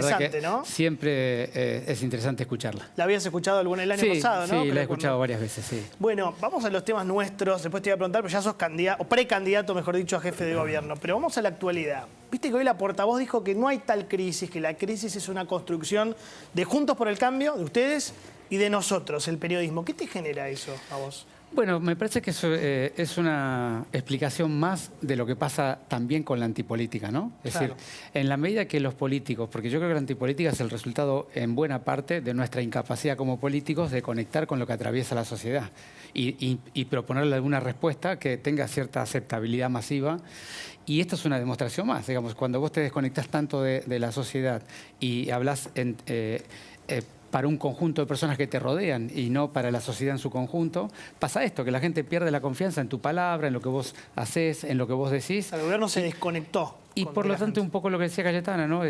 Interesante, ¿no? Siempre es interesante escucharla. ¿La habías escuchado alguna el año pasado, no? Sí, la he escuchado varias veces, sí. Bueno, vamos a los temas nuestros. Después te voy a preguntar, pero ya sos candidato, o precandidato, mejor dicho, a jefe de gobierno. Pero vamos a la actualidad. Viste que hoy la portavoz dijo que no hay tal crisis, que la crisis es una construcción de Juntos por el Cambio, de ustedes y de nosotros, el periodismo. ¿Qué te genera eso a vos? Bueno, me parece que eso es una explicación más de lo que pasa también con la antipolítica, ¿no? Es decir, en la medida que los políticos, porque yo creo que la antipolítica es el resultado en buena parte de nuestra incapacidad como políticos de conectar con lo que atraviesa la sociedad y proponerle alguna respuesta que tenga cierta aceptabilidad masiva. Y esto es una demostración más, digamos, cuando vos te desconectás tanto de la sociedad y hablas para un conjunto de personas que te rodean y no para la sociedad en su conjunto, pasa esto, que la gente pierde la confianza en tu palabra, en lo que vos haces, en lo que vos decís. El gobierno se desconectó. Y por lo tanto, un poco lo que decía Cayetana, ¿no?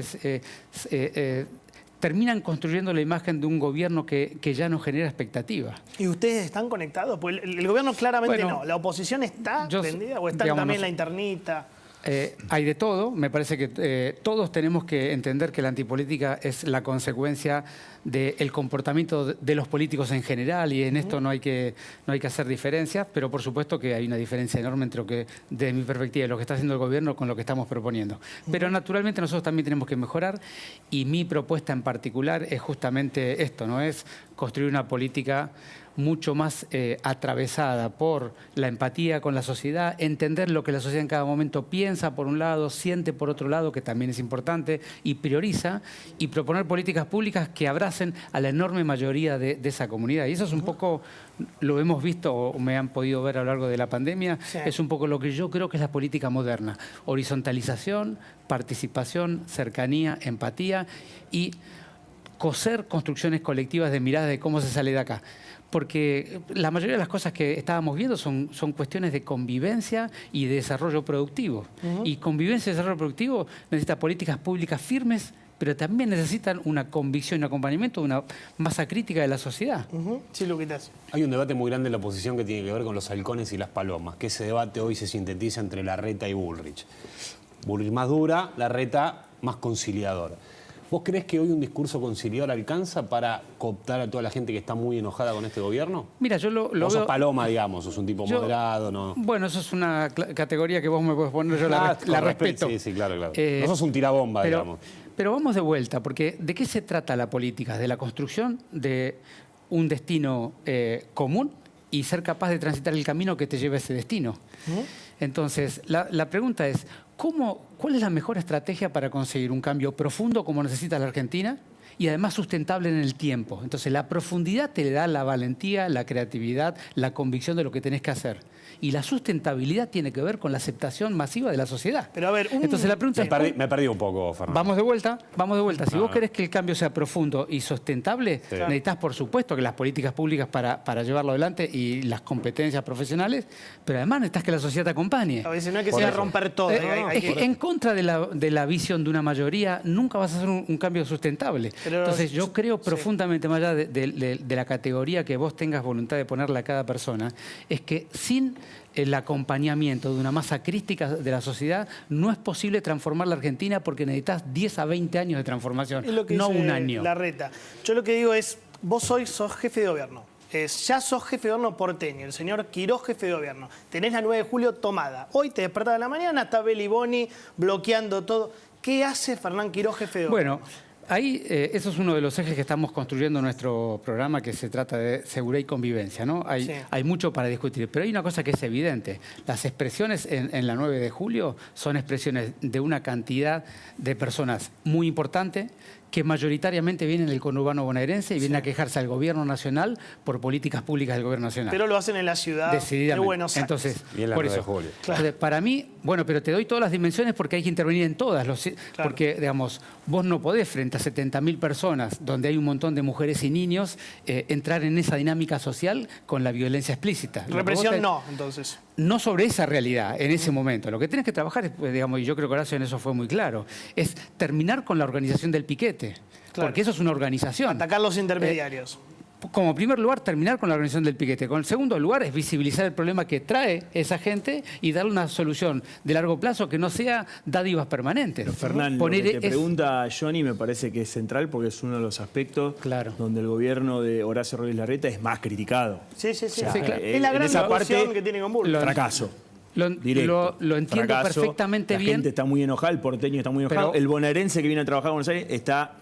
Terminan construyendo la imagen de un gobierno que ya no genera expectativa. ¿Y ustedes están conectados? Pues el gobierno claramente no. ¿La oposición está prendida o están también la internita? Hay de todo. Me parece que todos tenemos que entender que la antipolítica es la consecuencia del comportamiento de los políticos en general y en esto no hay que hacer diferencias, pero por supuesto que hay una diferencia enorme entre lo que, desde mi perspectiva, lo que está haciendo el gobierno con lo que estamos proponiendo. Pero naturalmente nosotros también tenemos que mejorar y mi propuesta en particular es justamente esto, ¿no? Es construir una política mucho más atravesada por la empatía con la sociedad, entender lo que la sociedad en cada momento piensa por un lado, siente por otro lado, que también es importante, y prioriza, y proponer políticas públicas que abracen a la enorme mayoría de esa comunidad. Y eso es un poco, lo hemos visto o me han podido ver a lo largo de la pandemia, es un poco lo que yo creo que es la política moderna. Horizontalización, participación, cercanía, empatía y coser construcciones colectivas de mirada de cómo se sale de acá. Porque la mayoría de las cosas que estábamos viendo son cuestiones de convivencia y de desarrollo productivo. Y convivencia y desarrollo productivo necesita políticas públicas firmes, pero también necesitan una convicción y un acompañamiento de una masa crítica de la sociedad. Sí, Luquitas. Hay un debate muy grande en la oposición que tiene que ver con los halcones y las palomas, que ese debate hoy se sintetiza entre Larreta y Bullrich. Bullrich más dura, Larreta más conciliadora. ¿Vos creés que hoy un discurso conciliador alcanza para cooptar a toda la gente que está muy enojada con este gobierno? Mira, yo lo vos sos veo... paloma, digamos, sos un tipo moderado, ¿no? Bueno, eso es una categoría que vos me podés poner, yo la respeto. Sí, claro. No sos un tirabomba, digamos. Pero vamos de vuelta, porque ¿de qué se trata la política? De la construcción de un destino común y ser capaz de transitar el camino que te lleve a ese destino. Entonces, la pregunta es, ¿cuál es la mejor estrategia para conseguir un cambio profundo como necesita la Argentina y además sustentable en el tiempo? Entonces, la profundidad te da la valentía, la creatividad, la convicción de lo que tenés que hacer. Y la sustentabilidad tiene que ver con la aceptación masiva de la sociedad. Pero a ver, entonces la pregunta es... Me perdí un poco, Fernando. Vamos de vuelta. Si vos querés que el cambio sea profundo y sustentable, necesitas, por supuesto, que las políticas públicas para llevarlo adelante y las competencias profesionales, pero además necesitas que la sociedad te acompañe. A veces no es que se va a romper todo. En contra de la visión de una mayoría, nunca vas a hacer un cambio sustentable. Entonces yo creo profundamente, más allá de la categoría que vos tengas voluntad de ponerle a cada persona, es que sin el acompañamiento de una masa crítica de la sociedad, no es posible transformar la Argentina porque necesitas 10 a 20 años de transformación, no un año. Larreta. Yo lo que digo es, vos hoy sos jefe de gobierno. Ya sos jefe de gobierno porteño, el señor Quirós jefe de gobierno. Tenés la 9 de julio tomada. Hoy te despertás de la mañana, está Beli Boni bloqueando todo. ¿Qué hace Fernán Quirós jefe de gobierno? Bueno, ahí, eso es uno de los ejes que estamos construyendo en nuestro programa, que se trata de seguridad y convivencia, ¿no? Hay mucho para discutir, pero hay una cosa que es evidente. Las expresiones en la 9 de julio son expresiones de una cantidad de personas muy importante que mayoritariamente vienen del conurbano bonaerense y vienen a quejarse al gobierno nacional por políticas públicas del gobierno nacional. Pero lo hacen en la ciudad de Buenos Aires. Entonces, y en la 9 de julio. Entonces, para mí, bueno, pero te doy todas las dimensiones porque hay que intervenir en todas. Porque, digamos, vos no podés frente a 70.000 personas, donde hay un montón de mujeres y niños, entrar en esa dinámica social con la violencia explícita. Represión no, entonces. No sobre esa realidad, en ese momento. Lo que tienes que trabajar, es, pues, digamos, y yo creo que Horacio en eso fue muy claro, es terminar con la organización del piquete. Porque eso es una organización. Atacar los intermediarios. como primer lugar, terminar con la organización del piquete. Con el segundo lugar es visibilizar el problema que trae esa gente y darle una solución de largo plazo que no sea dádivas permanentes. Pero Fernán, lo que te pregunta Johnny me parece que es central porque es uno de los aspectos donde el gobierno de Horacio Rodríguez Larreta es más criticado. Sí, sí, sí. O sea, claro. Es la gran discusión que tiene con Bullrich. Fracaso. Lo entiendo perfectamente bien. La gente está muy enojada, el porteño está muy enojado. El bonaerense que viene a trabajar a Buenos Aires está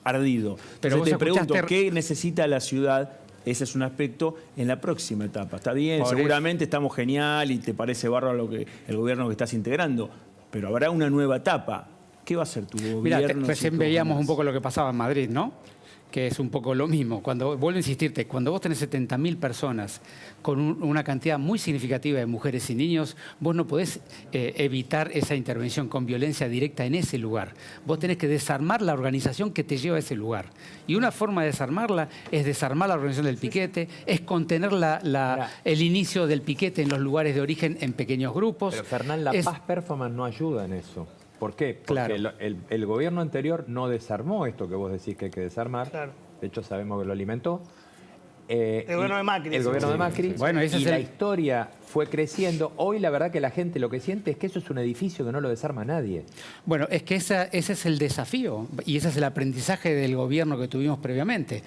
ardido. Pero entonces te pregunto, ¿qué necesita la ciudad? Ese es un aspecto en la próxima etapa. Está bien, seguramente estamos genial y te parece bárbaro lo que el gobierno que estás integrando, pero habrá una nueva etapa. ¿Qué va a hacer tu gobierno? Mira, recién veíamos un poco lo que pasaba en Madrid, ¿no? Que es un poco lo mismo. Vuelvo a insistirte, cuando vos tenés 70.000 personas con una cantidad muy significativa de mujeres y niños, vos no podés evitar esa intervención con violencia directa en ese lugar. Vos tenés que desarmar la organización que te lleva a ese lugar. Y una forma de desarmarla es desarmar la organización del piquete, es contener el inicio del piquete en los lugares de origen en pequeños grupos. Pero Fernán, la paz performance no ayuda en eso. ¿Por qué? Porque el gobierno anterior no desarmó esto que vos decís que hay que desarmar. Claro. De hecho, sabemos que lo alimentó. El gobierno de Macri. El gobierno de Macri. Bueno, y la historia fue creciendo. Hoy la verdad que la gente lo que siente es que eso es un edificio que no lo desarma nadie. Bueno, es que ese es el desafío y ese es el aprendizaje del gobierno que tuvimos previamente.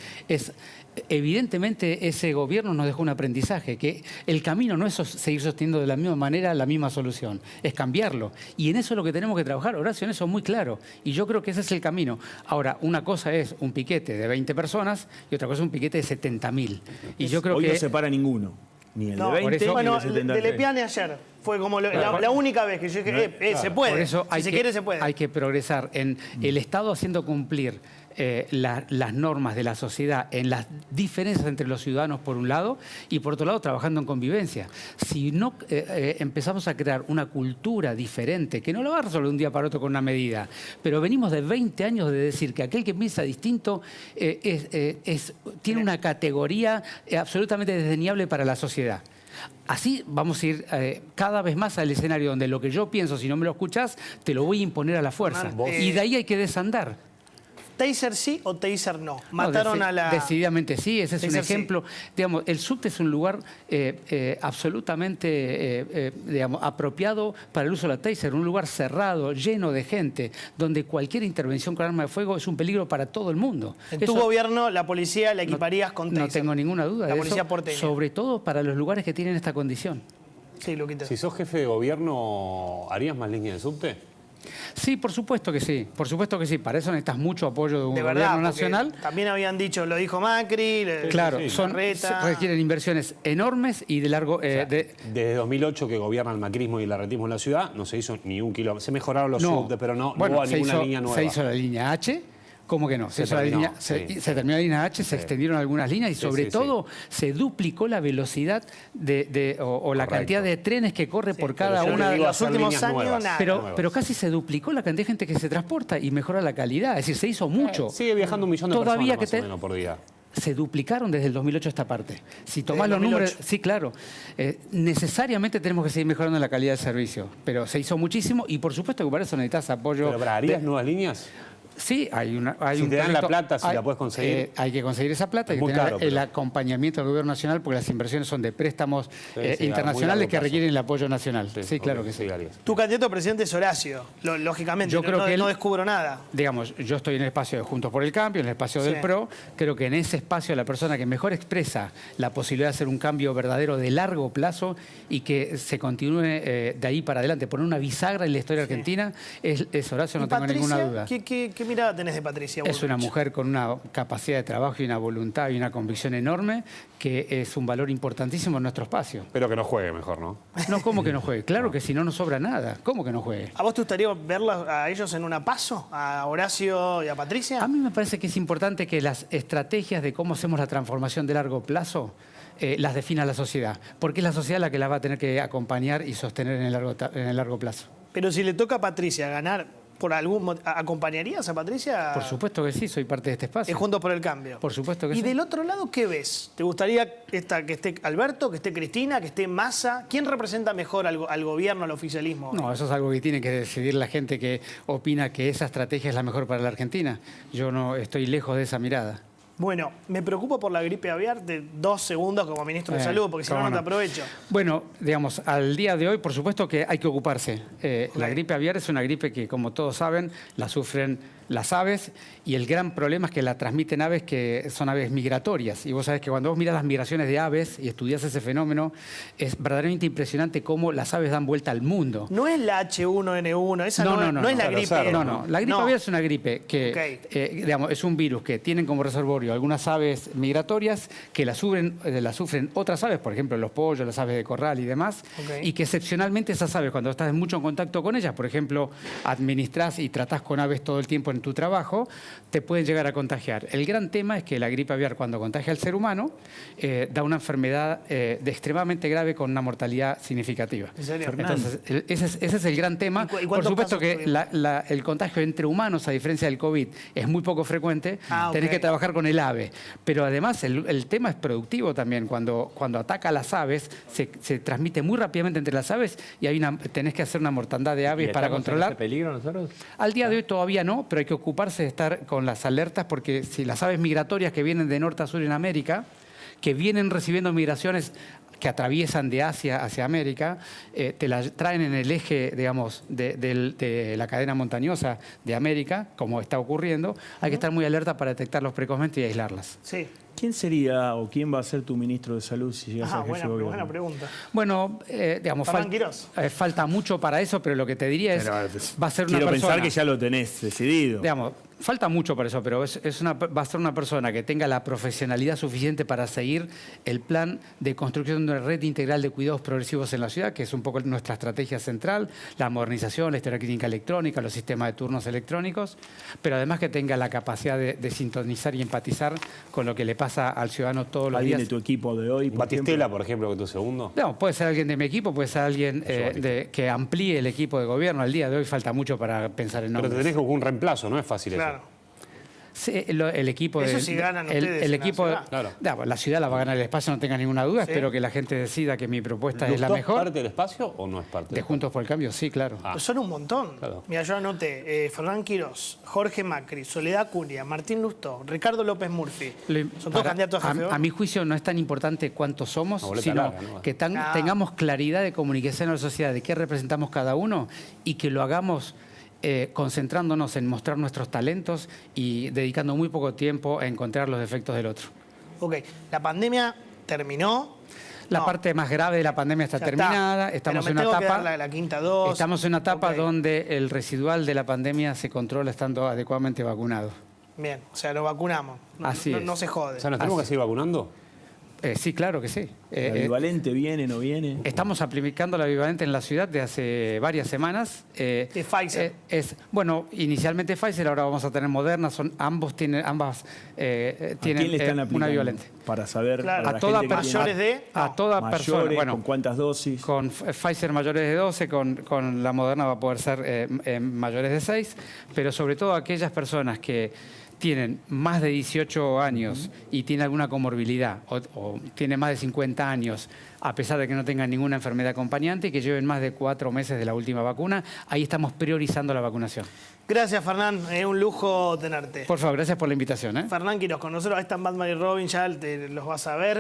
Evidentemente ese gobierno nos dejó un aprendizaje, que el camino no es seguir sosteniendo de la misma manera la misma solución, es cambiarlo. Y en eso es lo que tenemos que trabajar, Horacio, en eso es muy claro. Y yo creo que ese es el camino. Ahora, una cosa es un piquete de 20 personas y otra cosa es un piquete de 70.000. Y yo creo hoy que no se para ninguno. Ni el de 20, eso, ni el de 73. De Lepiane ayer fue como la única vez que yo dije, se puede. Por eso si se quiere, se puede. Hay que progresar en el Estado haciendo cumplir las normas de la sociedad, en las diferencias entre los ciudadanos por un lado y por otro lado trabajando en convivencia. Si no empezamos a crear una cultura diferente, que no lo va a resolver un día para otro con una medida, pero venimos de 20 años de decir que aquel que piensa distinto tiene una categoría absolutamente desdeñable para la sociedad. Así vamos a ir cada vez más al escenario donde lo que yo pienso, si no me lo escuchás, te lo voy a imponer a la fuerza. Y de ahí hay que desandar. ¿Taser sí o taser no? Mataron a la... Decididamente sí, ese es un ejemplo. Sí. Digamos, el subte es un lugar absolutamente apropiado para el uso de la taser, un lugar cerrado, lleno de gente, donde cualquier intervención con arma de fuego es un peligro para todo el mundo. En tu gobierno, la policía la equiparías con taser. No tengo ninguna duda de eso. La policía porteña. Sobre todo para los lugares que tienen esta condición. Sí, Luquita. Si sos jefe de gobierno, ¿harías más líneas de subte? Sí, por supuesto que sí. Por supuesto que sí. Para eso necesitas mucho apoyo de un gobierno nacional. También habían dicho, lo dijo Macri. Claro, requieren inversiones enormes y de largo... Desde 2008 que gobierna el macrismo y el larretismo en la ciudad, no se hizo ni un kilómetro. Se mejoraron los subtes, pero no hubo ninguna línea nueva. Se hizo la línea H. ¿Cómo que no? Se terminó la línea H, se extendieron algunas líneas y sobre todo se duplicó la velocidad o la cantidad de trenes que corre por cada una de los últimos años. Pero casi se duplicó la cantidad de gente que se transporta y mejora la calidad. Es decir, se hizo mucho. Sigue viajando 1 millón de personas más o menos por día. Se duplicaron desde el 2008 esta parte. Si tomás los números, sí, claro. Necesariamente tenemos que seguir mejorando la calidad del servicio, pero se hizo muchísimo y por supuesto que para eso necesitas apoyo. ¿Pero ¿harías nuevas líneas? Sí, hay un te dan la plata, si la puedes conseguir. Hay que conseguir esa plata y tener el acompañamiento del gobierno nacional porque las inversiones son de préstamos internacionales que requieren el apoyo nacional. Sí, claro que sí. Tu candidato a presidente es Horacio, lógicamente. Yo creo que no descubro nada. Digamos, yo estoy en el espacio de Juntos por el Cambio, en el espacio del PRO. Creo que en ese espacio la persona que mejor expresa la posibilidad de hacer un cambio verdadero de largo plazo y que se continúe de ahí para adelante, poner una bisagra en la historia argentina, es Horacio, no tengo ninguna duda. ¿Qué mirada tenés de Patricia Bullrich? Es una mujer con una capacidad de trabajo y una voluntad y una convicción enorme que es un valor importantísimo en nuestro espacio. Pero que no juegue mejor, ¿no? No, ¿cómo que no juegue? Claro que si no nos sobra nada. ¿Cómo que no juegue? ¿A vos te gustaría verlos a ellos en una paso? ¿A Horacio y a Patricia? A mí me parece que es importante que las estrategias de cómo hacemos la transformación de largo plazo las defina la sociedad. Porque es la sociedad la que las va a tener que acompañar y sostener en el largo plazo. Pero si le toca a Patricia ganar... ¿Acompañarías a Patricia? Por supuesto que sí, soy parte de este espacio. Es Juntos por el Cambio. Por supuesto que sí. ¿Y del otro lado qué ves? ¿Te gustaría que esté Alberto, que esté Cristina, que esté Massa? ¿Quién representa mejor al gobierno, al oficialismo? No, eso es algo que tiene que decidir la gente que opina que esa estrategia es la mejor para la Argentina. Yo no estoy lejos de esa mirada. Bueno, me preocupo por la gripe aviar de 2 segundos como ministro de Salud, porque si no, no te aprovecho. Bueno, digamos, al día de hoy, por supuesto que hay que ocuparse. La gripe aviar es una gripe que, como todos saben, la sufren las aves y el gran problema es que la transmiten aves que son aves migratorias. Y vos sabés que cuando vos mirás las migraciones de aves y estudiás ese fenómeno, es verdaderamente impresionante cómo las aves dan vuelta al mundo. No es la H1N1, esa no es la gripe. No, la gripe aviar es una gripe que, digamos, es un virus que tienen como reservorio algunas aves migratorias que la sufren otras aves, por ejemplo, los pollos, las aves de corral y demás, y que excepcionalmente esas aves, cuando estás mucho en contacto con ellas, por ejemplo, administrás y tratás con aves todo el tiempo en tu trabajo, te pueden llegar a contagiar. El gran tema es que la gripe aviar, cuando contagia al ser humano, da una enfermedad extremadamente grave con una mortalidad significativa. ¿En serio? Entonces, ese es el gran tema. Por supuesto que el contagio entre humanos, a diferencia del COVID, es muy poco frecuente. Tenés que trabajar con el ave. Pero además, el tema es productivo también. Cuando ataca a las aves, se transmite muy rápidamente entre las aves y tenés que hacer una mortandad de aves para controlar. ¿En ese peligro nosotros? Al día de hoy todavía no, pero hay que ocuparse de estar con las alertas porque si las aves migratorias que vienen de norte a sur en América, que vienen recibiendo migraciones que atraviesan de Asia hacia América, te las traen en el eje, digamos, de la cadena montañosa de América, como está ocurriendo, hay que estar muy alerta para detectarlos precozmente y aislarlas. Sí. ¿Quién sería o quién va a ser tu ministro de Salud si llegas a jefe de gobierno? Buena pregunta. Bueno, digamos, falta mucho para eso, pero lo que te diría es, va a ser una persona... Quiero pensar que ya lo tenés decidido. Digamos, falta mucho para eso, pero va a ser una persona que tenga la profesionalidad suficiente para seguir el plan de construcción de una red integral de cuidados progresivos en la ciudad, que es un poco nuestra estrategia central, la modernización, la historia clínica electrónica, los sistemas de turnos electrónicos, pero además que tenga la capacidad de sintonizar y empatizar con lo que le pasa al ciudadano todos los días. ¿Alguien de tu equipo de hoy? Batistela, por ejemplo, que tu segundo. No, puede ser alguien de mi equipo, puede ser alguien que amplíe el equipo de gobierno. Al día de hoy falta mucho para pensar en nombres. Pero te tenés que buscar un reemplazo, no es fácil eso. Sí, el equipo eso sí ganan ustedes el en equipo, la ciudad. Claro. La ciudad la va a ganar el espacio, no tenga ninguna duda. Sí. Espero que la gente decida que mi propuesta es la mejor. ¿Es parte del espacio o no es parte? De Juntos por el Cambio, sí, claro. Pues son un montón. Claro. Mira, yo anoté Fernán Quirós, Jorge Macri, Soledad Acuña, Martín Lustó, Ricardo López Murphy. Son todos candidatos a jefe. A mi juicio no es tan importante cuántos somos, sino larga, ¿no? Que tengamos claridad de comunicación a la sociedad, de qué representamos cada uno y que lo hagamos concentrándonos en mostrar nuestros talentos y dedicando muy poco tiempo a encontrar los defectos del otro. Ok, la pandemia terminó. La parte más grave de la pandemia está terminada. Estamos en una etapa, la quinta dosis. Estamos en una etapa donde el residual de la pandemia se controla estando adecuadamente vacunado. Bien, o sea, lo vacunamos. Así es. No se jode. O sea, ¿nos tenemos que seguir vacunando? Sí, claro que sí. ¿La bivalente viene, no viene? Estamos aplicando la bivalente en la ciudad de hace varias semanas. ¿De Pfizer? Bueno, inicialmente Pfizer, ahora vamos a tener Moderna. Ambas tienen quién le están aplicando? Una bivalente. Para saber, claro, a toda mayores a toda persona. Bueno, ¿con cuántas dosis? Con Pfizer mayores de 12, con la Moderna va a poder ser mayores de 6, pero sobre todo aquellas personas que tienen más de 18 años y tienen alguna comorbilidad o tienen más de 50 años, a pesar de que no tengan ninguna enfermedad acompañante y que lleven más de 4 meses de la última vacuna, ahí estamos priorizando la vacunación. Gracias, Fernán. Es un lujo tenerte. Por favor, gracias por la invitación. Fernán Quirós, con nosotros. Ahí están Batman y Robin, ya los vas a ver.